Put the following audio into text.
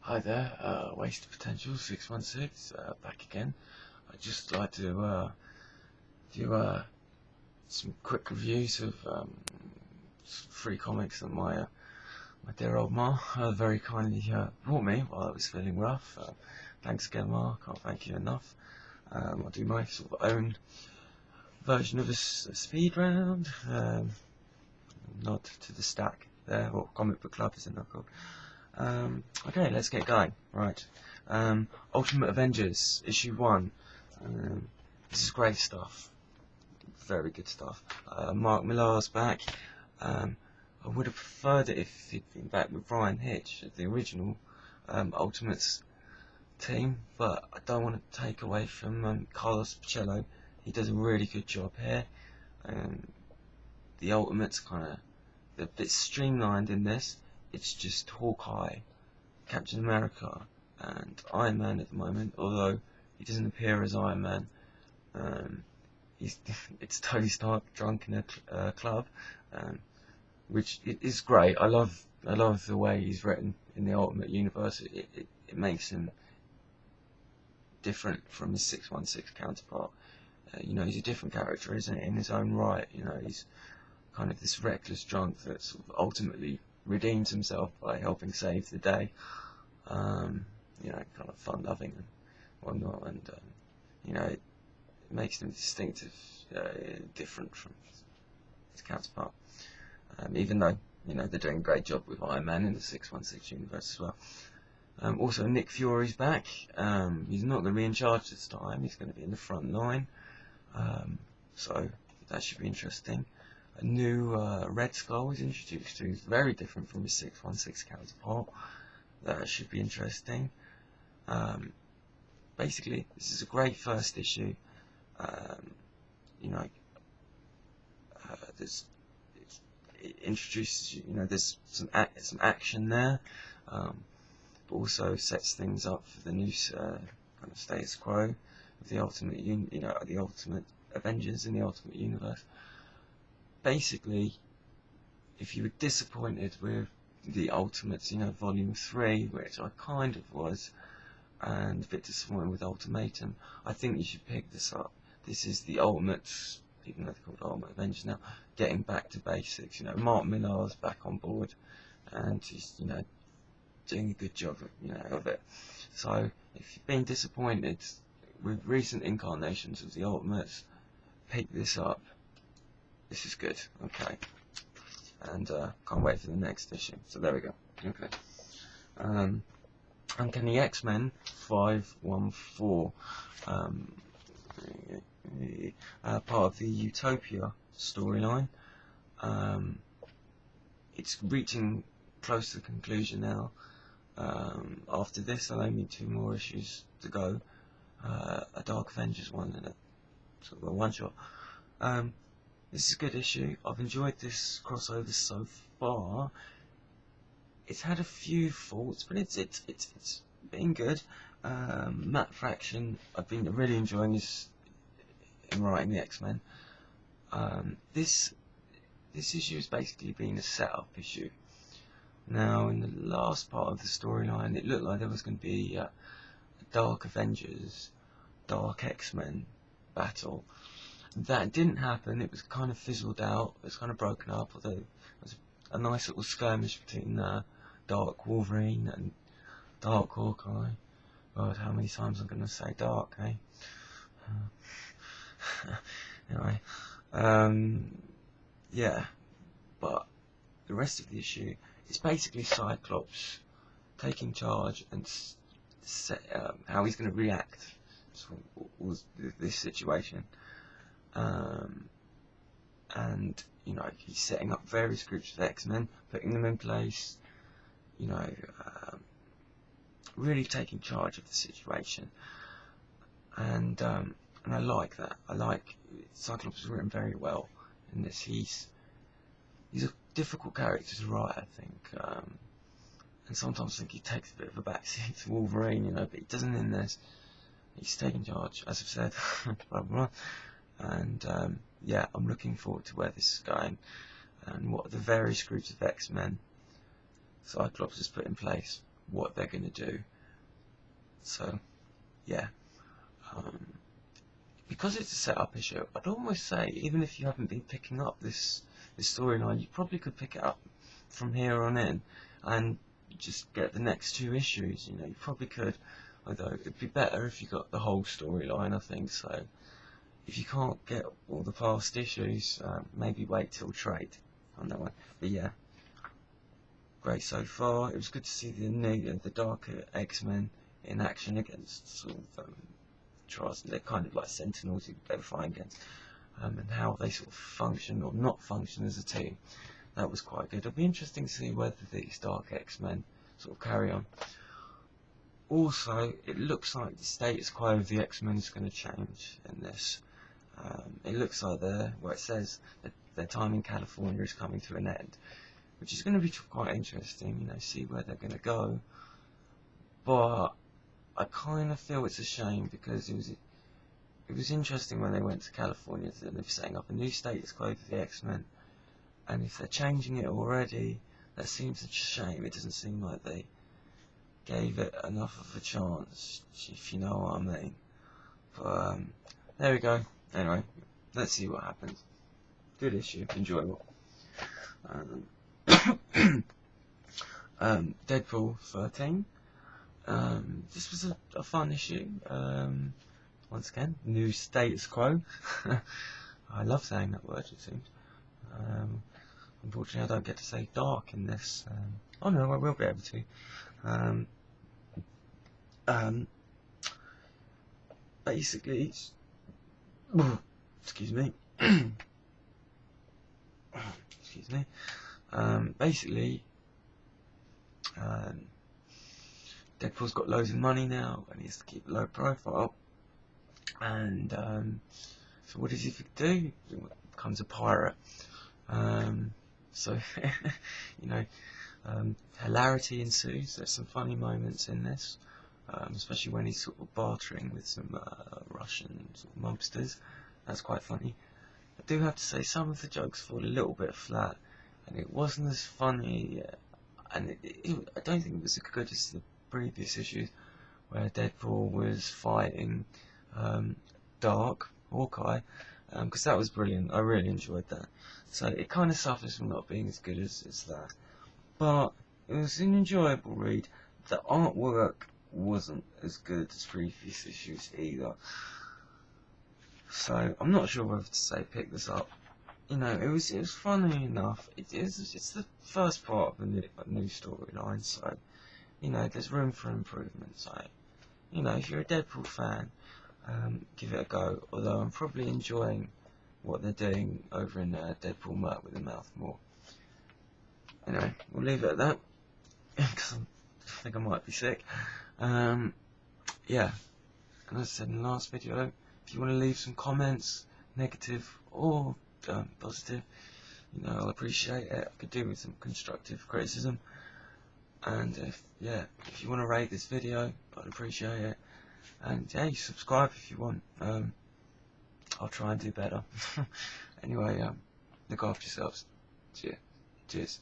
Hi there, Waste Potential 616, back again. I'd just like to do some quick reviews of free comics that my dear old Ma very kindly brought me while I was feeling rough. Thanks again, Ma, can't thank you enough. I'll do my sort of own version of a speed round, nod to the stack there, or comic book club as it's now called. Okay, let's get going. Right. Ultimate Avengers, issue 1. This is great stuff. Very good stuff. Mark Millar's back. I would have preferred it if he'd been back with Ryan Hitch at the original Ultimates team, but I don't want to take away from Carlos Pacello. He does a really good job here. The Ultimates they're a bit streamlined in this. It's just Hawkeye, Captain America, and Iron Man at the moment. Although he doesn't appear as Iron Man, it's Tony Stark drunk in a club, which is great. I love the way he's written in the Ultimate Universe. It makes him different from his 616 counterpart. He's a different character, isn't he, in his own right. He's kind of this reckless drunk that sort of ultimately redeems himself by helping save the day. Kind of fun-loving and whatnot, and it makes him distinctive, different from his counterpart. Even though they're doing a great job with Iron Man in the 616 universe as well. Also, Nick Fury's back. He's not going to be in charge this time. He's going to be in the front line. So that should be interesting. A new Red Skull is introduced, who's very different from his 616 counterpart. That should be interesting. Basically, this is a great first issue. It introduces there's some action there, but also sets things up for the new kind of status quo of the the Ultimate Avengers in the Ultimate Universe. Basically, if you were disappointed with the Ultimates, Volume 3, which I kind of was, and a bit disappointed with Ultimatum, I think you should pick this up. This is the Ultimates, even though they're called Ultimate Avengers now, getting back to basics. Mark Millar's back on board, and he's, doing a good job of it. So, if you've been disappointed with recent incarnations of the Ultimates, pick this up. This is good, okay, and can't wait for the next issue. So there we go. Okay. Uncanny xmen 514, part of the Utopia storyline. It's reaching close to the conclusion now. After this, there'll only be 2 more issues to go. A Dark Avengers one and a sort of a one-shot. This is a good issue. I've enjoyed this crossover so far. It's had a few faults, but it's been good. Matt Fraction, I've been really enjoying his in writing the X-Men. This issue has basically been a setup issue. Now, in the last part of the storyline, it looked like there was going to be a Dark Avengers, Dark X-Men battle. That didn't happen. It was kind of fizzled out. It was kind of broken up, although it was a nice little skirmish between Dark Wolverine and Dark Hawkeye. God, how many times I'm going to say Dark, eh? Anyway, yeah, but the rest of the issue is basically Cyclops taking charge and how he's going to react to this situation. And he's setting up various groups of X-Men, putting them in place, really taking charge of the situation, and I like that. I like Cyclops is written very well in this. He's a difficult character to write, I think, and sometimes I think he takes a bit of a backseat to Wolverine, but he doesn't in this. He's taking charge, as I've said, blah, blah, blah. And yeah, I'm looking forward to where this is going and what the various groups of X-Men Cyclops has put in place. what they're going to do. So yeah, because it's a setup issue, I'd almost say, even if you haven't been picking up this storyline, you probably could pick it up from here on in and just get the next 2 issues. You know, you probably could, although it'd be better if you got the whole storyline, I think. So if you can't get all the past issues, maybe wait till trade on that one. But yeah, great so far. It was good to see the darker X-Men in action against sort of Trust. They're kind of like Sentinels they're fighting against, and how they sort of function or not function as a team. That was quite good. It'll be interesting to see whether these dark X-Men sort of carry on. Also, it looks like the status quo of the X-Men is going to change in this. It looks like where it says that their time in California is coming to an end, which is going to be quite interesting. You know, see where they're going to go. But I kind of feel it's a shame, because it was interesting when they went to California that they're setting up a new status quo for the X-Men, and if they're changing it already, that seems such a shame. It doesn't seem like they gave it enough of a chance, if you know what I mean. But there we go. Anyway, let's see what happens. Good issue, enjoyable. Deadpool 13. This was a fun issue. Once again, new status quo. I love saying that word, it seems. Unfortunately, I don't get to say dark in this. Oh no, I will be able to. Basically, excuse me. Excuse me. Basically, Deadpool's got loads of money now, and he has to keep a low profile. And so what does he do? He becomes a pirate. So you know, hilarity ensues. There's some funny moments in this, especially when he's sort of bartering with some Russian sort of mobsters. That's quite funny. I do have to say, some of the jokes fall a little bit flat, and it wasn't as funny, and I don't think it was as good as the previous issues where Deadpool was fighting Dark Hawkeye, because that was brilliant. I really enjoyed that. So it kind of suffers from not being as good as that, but it was an enjoyable read. The artwork wasn't as good as previous issues either, so I'm not sure whether to say pick this up. You know, it was funny enough. It's the first part of a new storyline, so you know there's room for improvement. So you know, if you're a Deadpool fan, give it a go. Although I'm probably enjoying what they're doing over in Deadpool Merc with the Mouth more. Anyway, we'll leave it at that, because I think I might be sick. Yeah, and as I said in the last video, if you want to leave some comments, negative or positive, you know, I'll appreciate it. I could do with some constructive criticism. And if you want to rate this video, I'd appreciate it. And hey, subscribe if you want. I'll try and do better. Anyway, look after yourselves. Cheers.